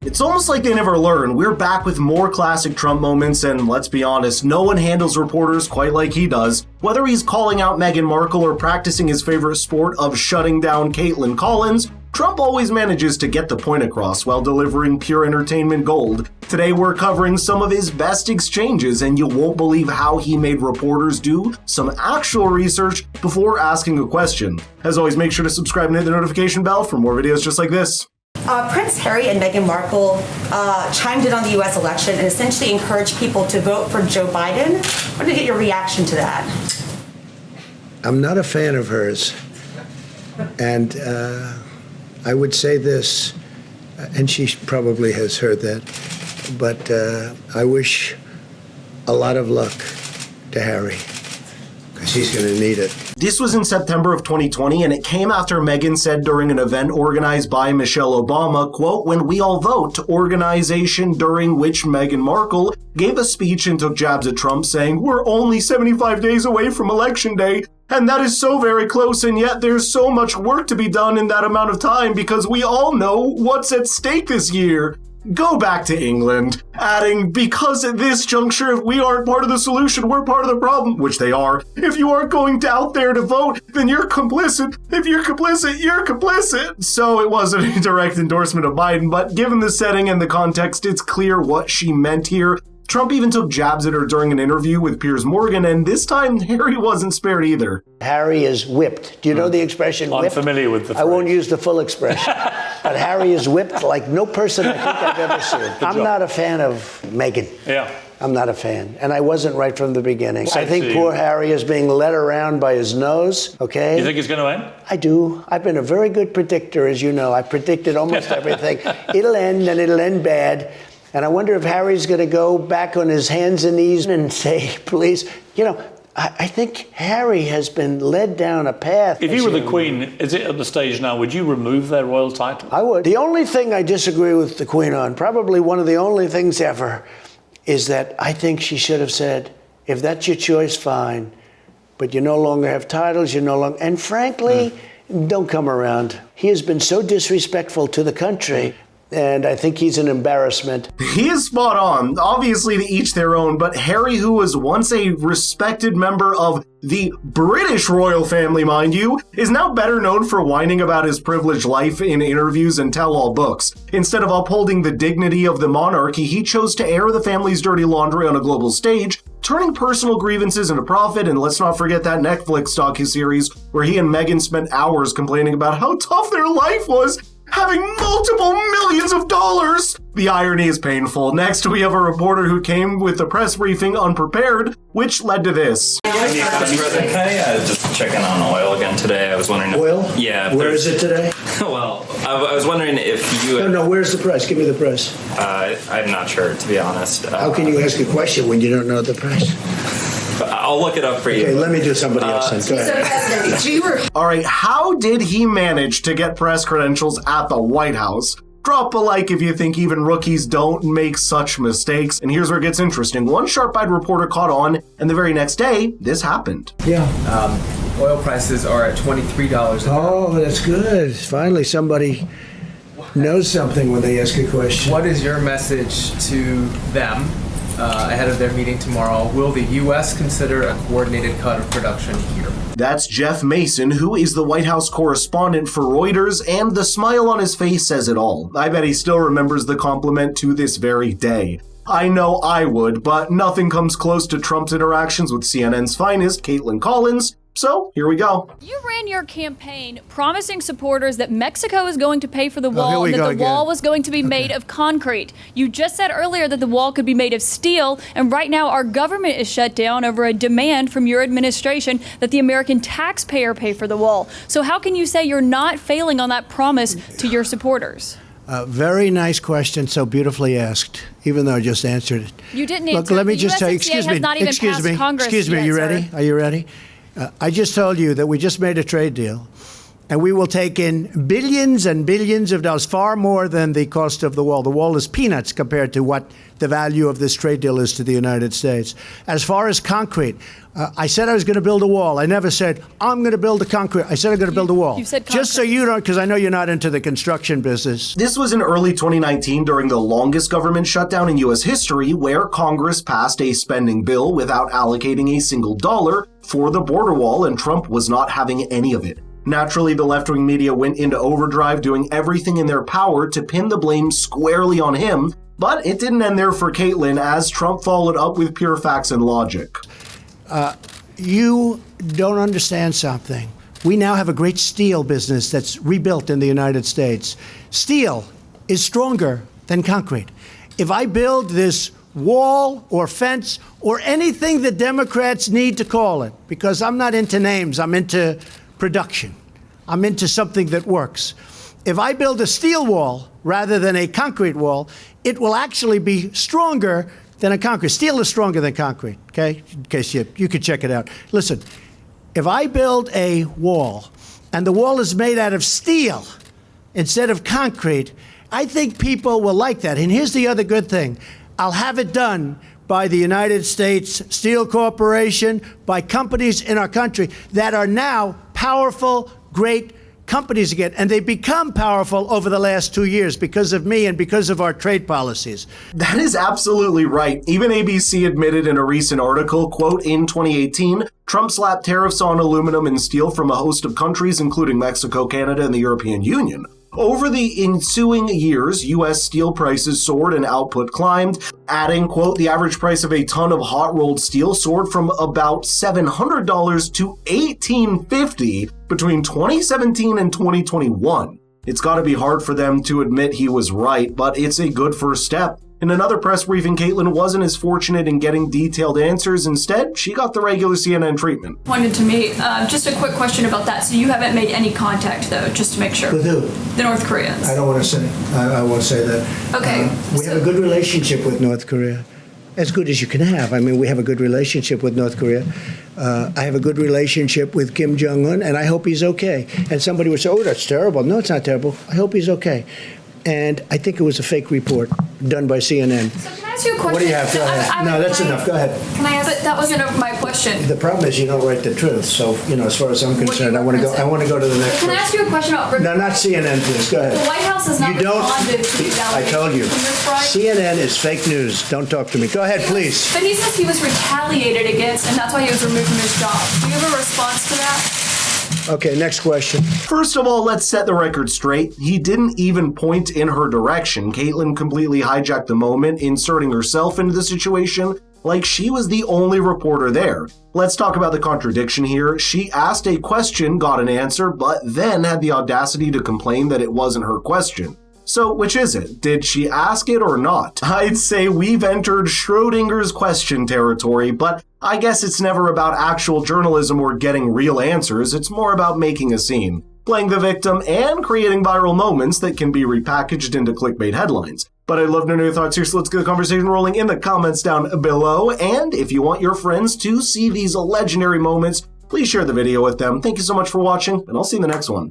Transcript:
It's almost like they never learn. We're back with more classic Trump moments, and let's be honest, no one handles reporters quite like he does. Whether he's calling out Meghan Markle or practicing his favorite sport of shutting down Caitlin Collins, Trump always manages to get the point across while delivering pure entertainment gold. Today we're covering some of his best exchanges, and you won't believe how he made reporters do some actual research before asking a question. As always, make sure to subscribe and hit the notification bell for more videos just like this. Prince Harry and Meghan Markle chimed in on the U.S. election and essentially encouraged people to vote for Joe Biden. I want to get your reaction to that. I'm not a fan of hers. And I would say this, and she probably has heard that, but I wish a lot of luck to Harry, because he's going to need it. This was in September of 2020, and it came after Meghan said during an event organized by Michelle Obama, quote, "When we all vote," organization during which Meghan Markle gave a speech and took jabs at Trump, saying, "We're only 75 days away from Election Day, and that is so very close, and yet there's so much work to be done in that amount of time because we all know what's at stake this year. Go back to England," adding, "Because at this juncture, if we aren't part of the solution, we're part of the problem," which they are. "If you aren't going out there to vote, then you're complicit. If you're complicit, you're complicit." So it wasn't a direct endorsement of Biden, but given the setting and the context, it's clear what she meant here. Trump even took jabs at her during an interview with Piers Morgan, and this time Harry wasn't spared either. Harry is whipped. Do you know the expression whipped? I'm familiar with the phrase. I won't use the full expression. But Harry is whipped like no person I think I've ever seen. I'm not a fan of Meghan. Yeah. I'm not a fan. And I wasn't right from the beginning. Same I think to poor you. Harry is being led around by his nose, okay? You think it's going to end? I do. I've been a very good predictor, as you know. I predicted almost everything. It'll end, and it'll end bad. And I wonder if Harry's going to go back on his hands and knees and say, please, you know, I think Harry has been led down a path. If you were the Queen, is it at the stage now, would you remove their royal title? I would. The only thing I disagree with the Queen on, probably one of the only things ever, is that I think she should have said, if that's your choice, fine. But you no longer have titles, you no longer... And frankly, don't come around. He has been so disrespectful to the country. And I think he's an embarrassment. He is spot on. Obviously, to each their own, but Harry, who was once a respected member of the British royal family, mind you, is now better known for whining about his privileged life in interviews and tell-all books. Instead of upholding the dignity of the monarchy, he chose to air the family's dirty laundry on a global stage, turning personal grievances into profit. And let's not forget that Netflix docuseries where he and Meghan spent hours complaining about how tough their life was, having multiple millions of dollars. The irony is painful. Next, we have a reporter who came with the press briefing unprepared, which led to this. Just checking on oil again today. I was wondering. Oil? Yeah. Where is it today? Well, I was wondering if you. No, where's the price? Give me the price. I'm not sure, to be honest. How can you ask a question when you don't know the price? I'll look it up for you. Okay, let me do somebody else then. Go ahead. All right, how did he manage to get press credentials at the White House? Drop a like if you think even rookies don't make such mistakes. And here's where it gets interesting. One sharp-eyed reporter caught on, and the very next day, this happened. Yeah. Oil prices are at $23 a barrel. Oh, that's good. Finally, somebody knows something when they ask a question. What is your message to them ahead of their meeting tomorrow? Will the U.S. consider a coordinated cut of production here? That's Jeff Mason, who is the White House correspondent for Reuters, and the smile on his face says it all. I bet he still remembers the compliment to this very day. I know I would, but nothing comes close to Trump's interactions with CNN's finest, Caitlin Collins. So, here we go. You ran your campaign promising supporters that Mexico is going to pay for the wall and that the wall was going to be made of concrete. You just said earlier that the wall could be made of steel, and right now our government is shut down over a demand from your administration that the American taxpayer pay for the wall. So how can you say you're not failing on that promise to your supporters? Very nice question, so beautifully asked, even though I just answered it. You didn't answer. Look, let me just tell you, Excuse me, excuse me, are you ready? Are you ready? I just told you that we just made a trade deal, And we will take in billions and billions of dollars, far more than the cost of the wall. The wall is peanuts compared to what the value of this trade deal is to the United States. As far as concrete, I said I was going to build a wall. I never said, I'm going to build a concrete. I said I'm going to build a wall. You said concrete. Just so you don't, because I know you're not into the construction business. This was in early 2019 during the longest government shutdown in U.S. history, where Congress passed a spending bill without allocating a single dollar for the border wall, and Trump was not having any of it. Naturally, the left-wing media went into overdrive, doing everything in their power to pin the blame squarely on him, but it didn't end there for Caitlyn, as Trump followed up with pure facts and logic. You don't understand something. We now have a great steel business that's rebuilt in the United States. Steel is stronger than concrete. If I build this wall or fence or anything the Democrats need to call it, because I'm not into names, I'm into production. I'm into something that works. If I build a steel wall rather than a concrete wall, it will actually be stronger than a concrete. Steel is stronger than concrete, okay? In case you could check it out. Listen, if I build a wall and the wall is made out of steel instead of concrete, I think people will like that. And here's the other good thing. I'll have it done by the United States Steel Corporation, by companies in our country that are now powerful, great companies again. And they become powerful over the last 2 years because of me and because of our trade policies. That is absolutely right. Even ABC admitted in a recent article, quote, in 2018, Trump slapped tariffs on aluminum and steel from a host of countries, including Mexico, Canada, and the European Union. Over the ensuing years, U.S. steel prices soared and output climbed, adding, quote, the average price of a ton of hot-rolled steel soared from about $700 to $1,850 between 2017 and 2021. It's got to be hard for them to admit he was right, but it's a good first step. In another press briefing, Caitlyn wasn't as fortunate in getting detailed answers. Instead, she got the regular CNN treatment. Pointed to me. Just a quick question about that. So you haven't made any contact, though, just to make sure. With who? The North Koreans. I don't want to say. I won't say that. Okay. We have a good relationship with North Korea. As good as you can have. I mean, we have a good relationship with North Korea. I have a good relationship with Kim Jong-un, and I hope he's okay. And somebody would say, oh, that's terrible. No, it's not terrible. I hope he's okay. And I think it was a fake report done by CNN. So can I ask you a question? What do you have? Go ahead. No, that's enough. Go ahead. Can I ask? But that wasn't my question. The problem is you don't write the truth. So, as far as I'm concerned, I want to go to the next Can I ask you a question about... No, not CNN, please. Go ahead. The White House has not responded to these allegations. I told you. Right? CNN is fake news. Don't talk to me. Go ahead, please. But he says he was retaliated against, and that's why he was removed from his job. Do you have a response to that? Okay, next question. First of all, let's set the record straight. He didn't even point in her direction. Caitlyn completely hijacked the moment, inserting herself into the situation like she was the only reporter there. Let's talk about the contradiction here. She asked a question, got an answer, but then had the audacity to complain that it wasn't her question. So which is it? Did she ask it or not? I'd say we've entered Schrodinger's question territory, but I guess it's never about actual journalism or getting real answers. It's more about making a scene, playing the victim, and creating viral moments that can be repackaged into clickbait headlines. But I'd love to know your thoughts here, so let's get the conversation rolling in the comments down below. And if you want your friends to see these legendary moments, please share the video with them. Thank you so much for watching, and I'll see you in the next one.